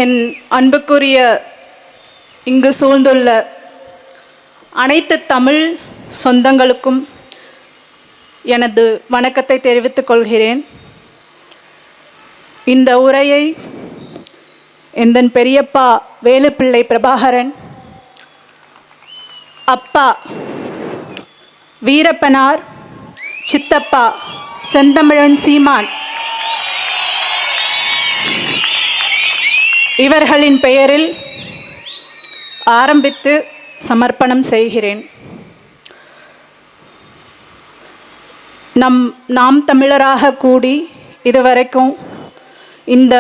என் அன்புக்குரிய இங்கு சூழ்ந்துள்ள அனைத்து தமிழ் சொந்தங்களுக்கும் எனது வணக்கத்தை தெரிவித்துக் கொள்கிறேன். இந்த உரையை எந்தன் பெரியப்பா வேலுப்பிள்ளை பிரபாகரன், அப்பா வீரப்பனார், சித்தப்பா செந்தமிழன் சீமான் இவர்களின் பெயரில் ஆரம்பித்து சமர்ப்பணம் செய்கிறேன். நாம் தமிழராக கூடி இதுவரைக்கும் இந்த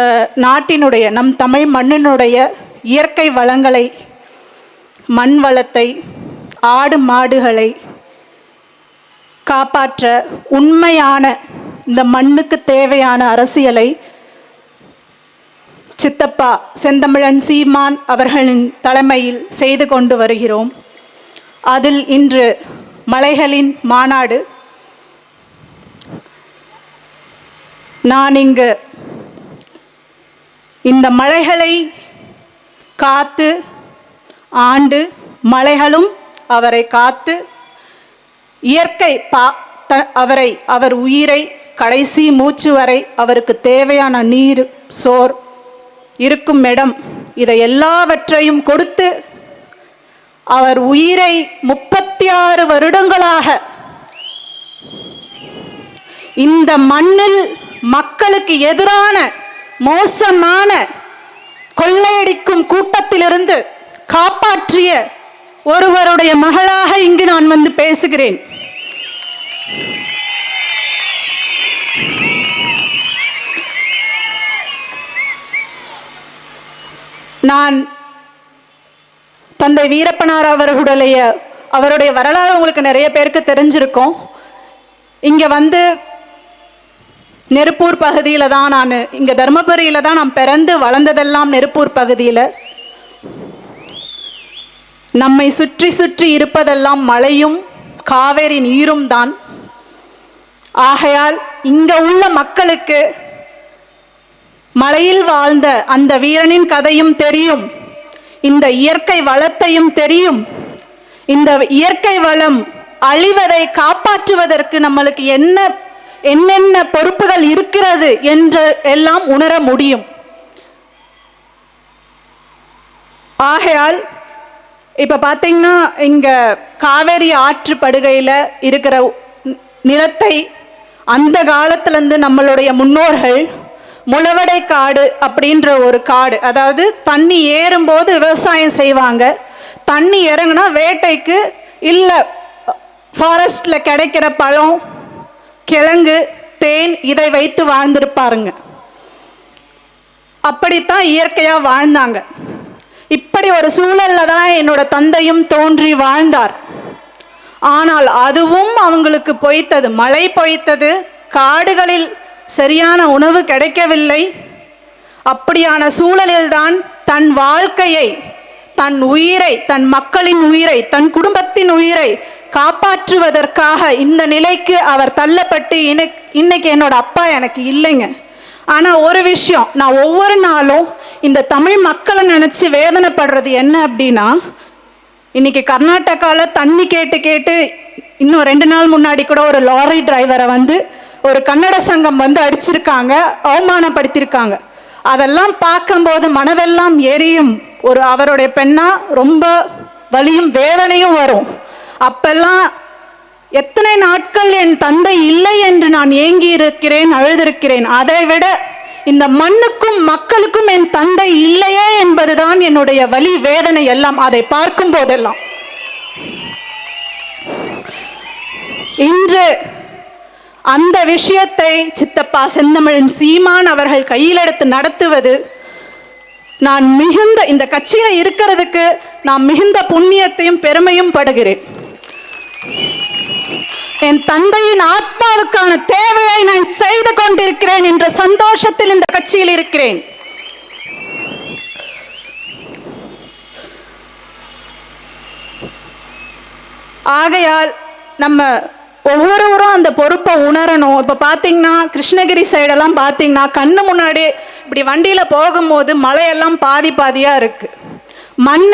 நாட்டினுடைய நம் தமிழ் மண்ணினுடைய இயற்கை வளங்களை, மண் வளத்தை, ஆடு மாடுகளை காப்பாற்ற உண்மையான இந்த மண்ணுக்கு தேவையான அரசியலை சித்தப்பா செந்தமிழன் சீமான் அவர்களின் தலைமையில் செய்து கொண்டு வருகிறோம். அதில் இன்று மலைகளின் மாநாடு. நான் இங்கு இந்த மலைகளை காத்து ஆண்டு, மலைகளும் அவரை காத்து இயற்கை அவர் உயிரை கடைசி மூச்சு வரை அவருக்கு தேவையான நீர், சோர், இருக்கும் இடம், இதை எல்லாவற்றையும் கொடுத்து அவர் உயிரை 36 வருடங்களாக இந்த மண்ணில் மக்களுக்கு எதிரான மோசமான கொள்ளையடிக்கும் கூட்டத்திலிருந்து காப்பாற்றிய ஒருவருடைய மகளாக இங்கு நான் வந்து பேசுகிறேன். நான் தந்தை வீரப்பனார் அவருடைய வரலாறு உங்களுக்கு நிறைய பேருக்கு தெரிஞ்சிருக்கும். இங்கே வந்து நெருப்பூர் பகுதியில் தான் இங்கே தர்மபுரியில் தான் நான் பிறந்து வளர்ந்ததெல்லாம் நெருப்பூர் பகுதியில். நம்மை சுற்றி சுற்றி இருப்பதெல்லாம் மலையும் காவேரி நீரும் தான். ஆகையால் இங்கே உள்ள மக்களுக்கு மலையில் வாழ்ந்த அந்த வீரனின் கதையும் தெரியும், இந்த இயற்கை வளத்தையும் தெரியும். இந்த இயற்கை வளம் அழிவதை காப்பாற்றுவதற்கு நம்மளுக்கு என்னென்ன பொறுப்புகள் இருக்கிறது என்று எல்லாம் உணர முடியும். ஆகையால் இப்ப பார்த்தீங்கன்னா இங்க காவேரி ஆற்று படுகையில் இருக்கிற நிலத்தை அந்த காலத்திலிருந்து நம்மளுடைய முன்னோர்கள் முளவடை காடு அப்படின்ற ஒரு காடு, அதாவது தண்ணி ஏறும்போது விவசாயம் செய்வாங்க, தண்ணி இறங்குனா வேட்டைக்கு இல்லை ஃபாரஸ்டில் கிடைக்கிற பழம், கிழங்கு, தேன் இதை வைத்து வாழ்ந்திருப்பாருங்க. அப்படித்தான் இயற்கையாக வாழ்ந்தாங்க. இப்படி ஒரு சூழலில் தான் என்னோட தந்தையும் தோன்றி வாழ்ந்தார். ஆனால் அதுவும் அவங்களுக்கு பொய்த்தது, மழை பொய்த்தது, காடுகளில் சரியான உணவு கிடைக்கவில்லை. அப்படியான சூழலில்தான் தன் வாழ்க்கையை, தன் உயிரை, தன் மக்களின் உயிரை, தன் குடும்பத்தின் உயிரை காப்பாற்றுவதற்காக இந்த நிலைக்கு அவர் தள்ளப்பட்டு இன்னைக்கு என்னோட அப்பா எனக்கு இல்லைங்க. ஆனால் ஒரு விஷயம், நான் ஒவ்வொரு நாளும் இந்த தமிழ் மக்களை நினச்சி வேதனைப்படுறது என்ன அப்படின்னா, இன்னைக்கு கர்நாடகாவில் தண்ணி கேட்டு இன்னும் 2 நாள் முன்னாடி கூட ஒரு லாரி டிரைவரை வந்து ஒரு கன்னட சங்கம் வந்து அடிச்சிருக்காங்க, அவமானப்படுத்தியிருக்காங்க. அதெல்லாம் பார்க்கும்போது மனதெல்லாம் எரியும். அவருடைய பெண்ணா ரொம்ப வலியும் வேதனையும் வரும். அப்பெல்லாம் எத்தனை நாட்கள் என் தந்தை இல்லை என்று நான் ஏங்கி இருக்கிறேன், அழுதிருக்கிறேன். அதை விட இந்த மண்ணுக்கும் மக்களுக்கும் என் தந்தை இல்லையே என்பதுதான் என்னுடைய வலி, வேதனை எல்லாம். அதை பார்க்கும் போதெல்லாம் இன்று அந்த விஷயத்தை சித்தப்பா செந்தமிழன் சீமான் அவர்கள் கையில் எடுத்து நடத்துவது, நான் மிகுந்த இந்த கட்சியில் இருக்கிறதுக்கு நான் மிகுந்த புண்ணியத்தையும் பெருமையும் படுகிறேன். என் தந்தையின் ஆத்மாவுக்கான தேவையை நான் செய்து கொண்டிருக்கிறேன் என்ற சந்தோஷத்தில் இந்த கட்சியில் இருக்கிறேன். ஆகையால் நம்ம ஒவ்வொருவரும் அந்த பொறுப்பை உணரணும். இப்போ பார்த்தீங்கன்னா கிருஷ்ணகிரி சைடெல்லாம் பார்த்தீங்கன்னா கண்ணு முன்னாடி இப்படி வண்டியில் போகும்போது மலையெல்லாம் பாதி பாதியாக இருக்குது. மண்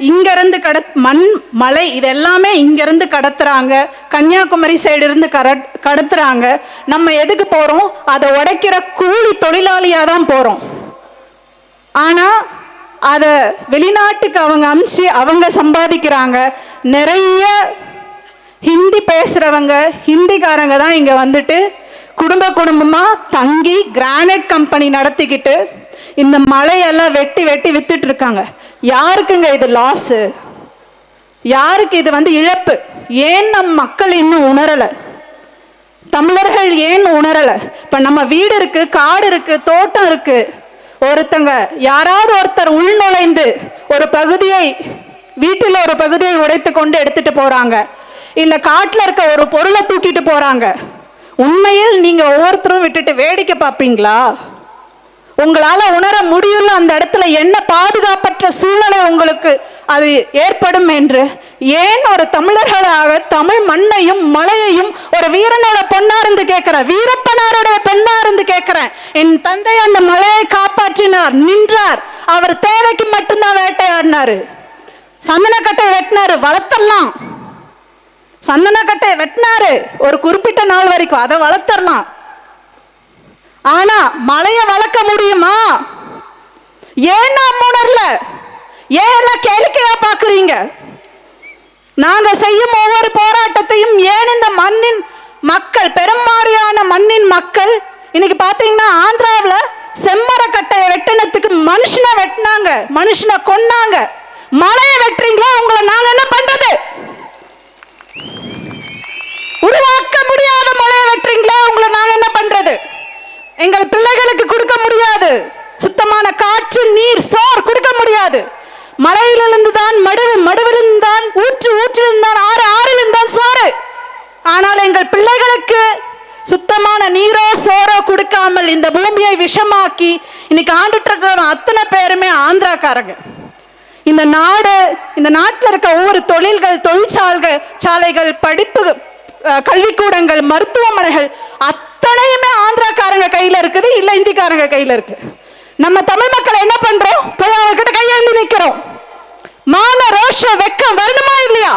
இங்கேருந்து மண் மலை இதெல்லாமே இங்கேருந்து கடத்துறாங்க, கன்னியாகுமரி சைடு இருந்து கடத்துறாங்க. நம்ம எதுக்கு போகிறோம்? அதை உடைக்கிற கூலி தொழிலாளியாக தான் போகிறோம். ஆனால் அதை வெளிநாட்டுக்கு அவங்க அனுப்பிச்சு அவங்க சம்பாதிக்கிறாங்க. நிறைய ஹிந்தி பேசுகிறவங்க, ஹிந்திக்காரங்க தான் இங்கே வந்துட்டு குடும்பமாக தங்கி கிரானைட் கம்பெனி நடத்திக்கிட்டு இந்த மலையெல்லாம் வெட்டி வெட்டி வித்துட்டு இருக்காங்க. யாருக்குங்க இது லாஸு? யாருக்கு இது இழப்பு? ஏன் நம் மக்கள் இன்னும் உணரலை? தமிழர்கள் ஏன் உணரலை? இப்போ நம்ம வீடு இருக்கு, காடு இருக்கு, தோட்டம் இருக்கு. ஒருத்தங்க யாராவது ஒருத்தர் உள்நுழைந்து ஒரு பகுதியை, வீட்டில் ஒரு பகுதியை உடைத்து கொண்டு எடுத்துட்டு போறாங்க, இல்ல காட்டுல இருக்க ஒரு பொருளை தூக்கிட்டு போறாங்க. உண்மையில் நீங்க ஒவ்வொருத்தரும் விட்டுட்டு வேடிக்கை பார்ப்பீங்களா? உங்களால உணர முடியல அந்த இடத்துல என்ன பாதுகாப்பற்ற சூழ்நிலை உங்களுக்கு அது ஏற்படும் என்று. ஏன் ஒரு தமிழர்களாக தமிழ் மண்ணையும் மலையையும் ஒரு வீரனோட பொண்ணா இருந்து கேட்கிறேன், வீரப்பனாரோட பெண்ணா இருந்து கேட்கிறேன். என் தந்தை அந்த மலையை காப்பாற்றினார், நின்றார். அவர் தேவைக்கு மட்டும்தான் வேட்டையாடினாரு. சந்தனக்கட்டை வெட்டினாரு, வளர்த்தரலாம். சந்தனக்கட்டை வெட்டினாரு ஒரு குறிப்பிட்ட நாள் வரைக்கும், அதை வளர்த்தரலாம். ஆனா மலையை வளர்க்க முடியுமா? ஏன் நாம் உணரல? ஏன் எல்லாம் கேளிக்கையா பாக்குறீங்க? நாங்க செய்யும் ஒவ்வொரு போராட்டத்தையும் ஏன் இந்த மண்ணின் மக்கள், பெரும்பாலான மண்ணின் மக்கள், இன்னைக்கு பாத்தீங்கன்னா ஆந்திராவில் செம்மரக்கட்டையை வெட்டினத்துக்கு மனுஷனை வெட்டினாங்க, மனுஷனை கொன்னாங்க. மலையை வெட்டுறீங்களா? உங்களை நாங்க என்ன பண்றது? உருவாக்க முடியாத மலையை வெட்டுறீங்களா? உங்களை நாங்க என்ன பண்றது? எங்கள் பிள்ளைகளுக்கு கொடுக்க முடியாது சுத்தமான காற்று, நீர், சோறு கொடுக்க முடியாது. மலையிலிருந்து தான் மடுவு, மடுவிலிருந்து தான் ஊற்று, ஊற்றிலிருந்து தான் ஆறு, ஆறிலிருந்து தான் சோறு. ஆனால் எங்கள் பிள்ளைகளுக்கு சுத்தமான நீரோ சோறோ கொடுக்காமல் இந்த பூமியை விஷமாக்கி இன்னைக்கு ஆண்டுட்டு இருக்கிற அத்தனை பேருமே ஆந்திராக்காரங்க. இந்த நாடு, இந்த நாட்டில் இருக்க ஒவ்வொரு தொழில்கள், தொழிற்சாலைகள், படிப்பு, கல்விக்கூடங்கள், மருத்துவமனைகள் அத்தனையுமே ஆந்திராக்காரங்க கையில இருக்குது, இல்ல இந்திக்காரங்க கையில இருக்கு. நம்ம தமிழ் மக்கள் என்ன பண்றோம்? போய் அவங்க கிட்ட கையேந்தி நிக்கிறோம். மான ரோஷம் வெக்கம் வரணுமா இல்லையா?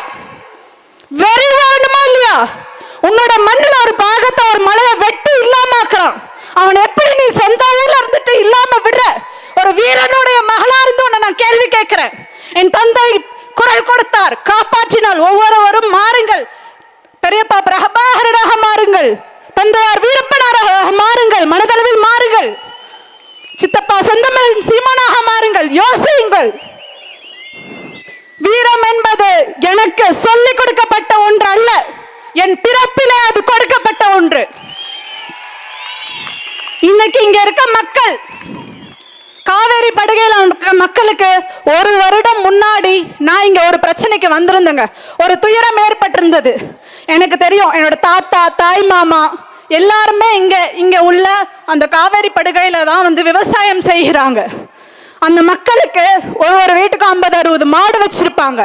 வெறி வரணுமா இல்லையா? உன்னோட மண்ணில் ஒரு பாகத்தை, ஒரு மலையை வெட்டி இல்லாம ஆக்குறான். அவன் எப்படி நீ சொந்த ஊர்ல இருந்துட்டு இல்லாம விடுற? ஒரு வீரனுடைய மகளா இருந்து உன்னை நான் கேள்வி கேட்கிறேன். என் தந்தை குரல் கொடுத்தார், காப்பாற்றினால். ஒவ்வொருவரும் மாறுங்கள், பெரியப்பா பிரபாகரனாக மாறுங்கள், தந்தையார் வீரப்பனாராக மாறுங்கள், மனதளவில் மாறுங்கள், சித்தப்பா செந்தமிழ் சீமானாக மாறுங்கள். யோசியுங்கள். வீரம் என்பது எனக்கு சொல்லிக் கொடுக்கப்பட்ட ஒன்று அல்ல, என் பிறப்பிலே அது கொடுக்கப்பட்ட ஒன்று. இன்னைக்கு இங்க இருக்க மக்கள், காவேரி படுகையில் இருக்க மக்களுக்கு ஒரு வருடம் முன்னாடி நான் இங்க ஒரு பிரச்சனைக்கு வந்திருந்தேங்க. ஒரு துயரம் ஏற்பட்டிருந்தது. எனக்கு தெரியும், என்னோட தாத்தா, தாய் மாமா எல்லாருமே இங்க உள்ள அந்த காவேரி படுகையில தான் விவசாயம் செய்கிறாங்க. அந்த மக்களுக்கு ஒவ்வொரு வீட்டுக்கும் 50-60 மாடு வச்சிருப்பாங்க.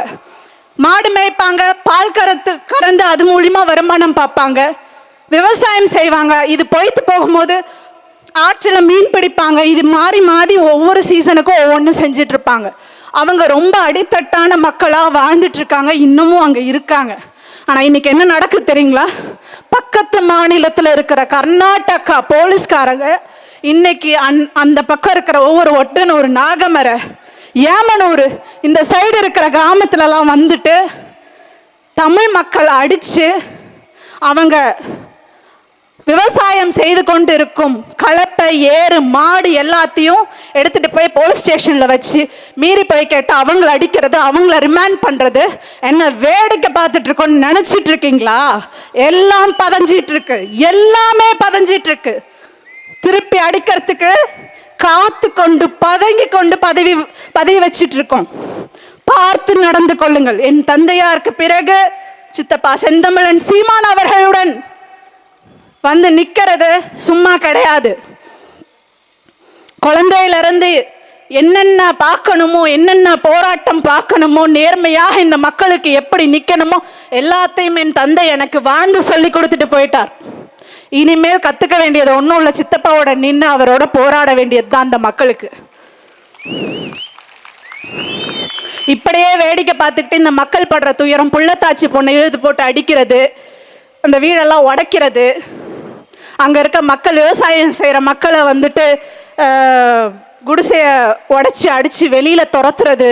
மாடு மேய்ப்பாங்க, பால் கறந்து அது மூலியமா வருமானம் பார்ப்பாங்க, விவசாயம் செய்வாங்க. இது பொய்த்து போகும்போது ஆற்றில் மீன் பிடிப்பாங்க. இது மாறி மாறி ஒவ்வொரு சீசனுக்கும் ஒவ்வொன்றும் செஞ்சிட்டு இருப்பாங்க. அவங்க ரொம்ப அடித்தட்டான மக்களாக வாழ்ந்துட்டு இருக்காங்க, இன்னமும் அங்கே இருக்காங்க. ஆனால் இன்னைக்கு என்ன நடக்குது தெரியுங்களா? பக்கத்து மாநிலத்தில் இருக்கிற கர்நாடகா போலீஸ்காரங்க இன்னைக்கு அந்த பக்கம் இருக்கிற ஒவ்வொரு ஒட்டனூர், நாகமர, ஏமனூர், இந்த சைடு இருக்கிற கிராமத்துலலாம் வந்துட்டு தமிழ் மக்களை அடித்து அவங்க விவசாயம் செய்து கொண்டு இருக்கும் கலப்பை, ஏறு, மாடு எல்லாத்தையும் எடுத்துட்டு போய் போலீஸ் ஸ்டேஷன்ல வச்சு மீறி போய் கேட்டால் அவங்கள அடிக்கிறது, அவங்கள ரிமாண்ட் பண்றது. என்ன வேடிக்கை பார்த்துட்டு இருக்கோன்னு நினைச்சிட்டு இருக்கீங்களா? எல்லாம் பதஞ்சிட்டு இருக்கு, எல்லாமே பதஞ்சிட்டு இருக்கு. திருப்பி அடிக்கிறதுக்கு காத்து கொண்டு பதங்கி கொண்டு பதவி வச்சிட்டு இருக்கோம். பார்த்து நடந்து கொள்ளுங்கள். என் தந்தையாருக்கு பிறகு சித்தப்பா செந்தமிழன் சீமான் அவர்களுடன் நிக்கிறது சும்மா கிடையாது. குழந்தையிலிருந்து என்னென்ன பார்க்கணுமோ, என்னென்ன போராட்டம் பார்க்கணுமோ, நேர்மையாக இந்த மக்களுக்கு எப்படி நிக்கணுமோ எல்லாத்தையும் என் தந்தை எனக்கு வாழ்ந்து சொல்லி கொடுத்துட்டு போயிட்டார். இனிமேல் கற்றுக்க வேண்டியது ஒன்றும் இல்லை, சித்தப்பாவோட நின்று அவரோட போராட வேண்டியது தான் அந்த மக்களுக்கு. இப்படியே வேடிக்கை பார்த்துக்கிட்டு இந்த மக்கள் படுற துயரம், புள்ளத்தாச்சி பொண்ணை இழுத்து போட்டு அடிக்கிறது, அந்த வீடெல்லாம் உடைக்கிறது, அங்கே இருக்க மக்கள், விவசாயம் செய்கிற மக்களை வந்துட்டு குடிசையை உடைச்சி அடித்து வெளியில் துரத்துறது,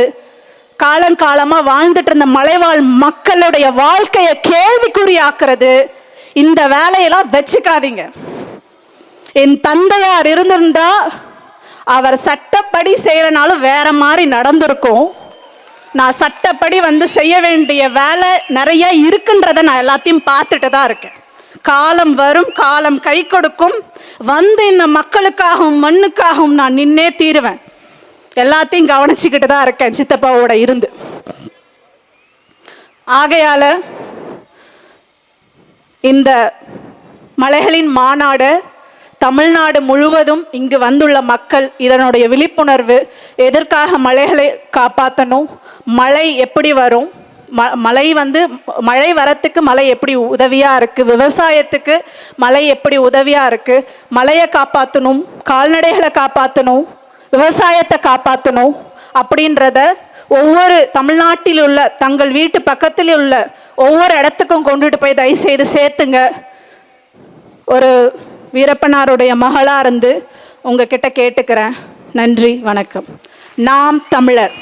காலங்காலமாக வாழ்ந்துட்டு இருந்த மலைவாழ் மக்களுடைய வாழ்க்கையை கேள்விக்குறியாக்குறது, இந்த வேலையெல்லாம் வச்சுக்காதீங்க. என் தந்தையார் இருந்திருந்தா அவர் சட்டப்படி செய்கிறனாலும் வேற மாதிரி நடந்திருக்கும். நான் சட்டப்படி செய்ய வேண்டிய வேலை நிறைய இருக்குன்றதை நான் எல்லாத்தையும் பார்த்துட்டு தான் இருக்கேன். காலம் வரும், காலம் கை கொடுக்கும், இந்த மக்களுக்காகவும் மண்ணுக்காகவும் நான் நின்னே தீருவேன். எல்லாத்தையும் கவனிச்சுக்கிட்டு தான் இருக்கேன் சித்தப்பாவோட இருந்து. ஆகையால இந்த மலைகளின் மாநாடு தமிழ்நாடு முழுவதும் இங்கு வந்துள்ள மக்கள் இதனுடைய விழிப்புணர்வு, எதற்காக மலைகளை காப்பாற்றணும், மழை எப்படி வரும், மழை வரத்துக்கு மழை எப்படி உதவியாக இருக்குது, விவசாயத்துக்கு மழை எப்படி உதவியாக இருக்குது, மழையை காப்பாற்றணும், கால்நடைகளை காப்பாற்றணும், விவசாயத்தை காப்பாற்றணும் அப்படின்றத ஒவ்வொரு தமிழ்நாட்டில் உள்ள தங்கள் வீட்டு பக்கத்தில் உள்ள ஒவ்வொரு இடத்துக்கும் கொண்டுட்டு போய் தயவுசெய்து சேர்த்துங்க. ஒரு வீரப்பனாருடைய மகளாக இருந்து உங்ககிட்ட கேட்டுக்கிறேன். நன்றி, வணக்கம். நாம் தமிழர்.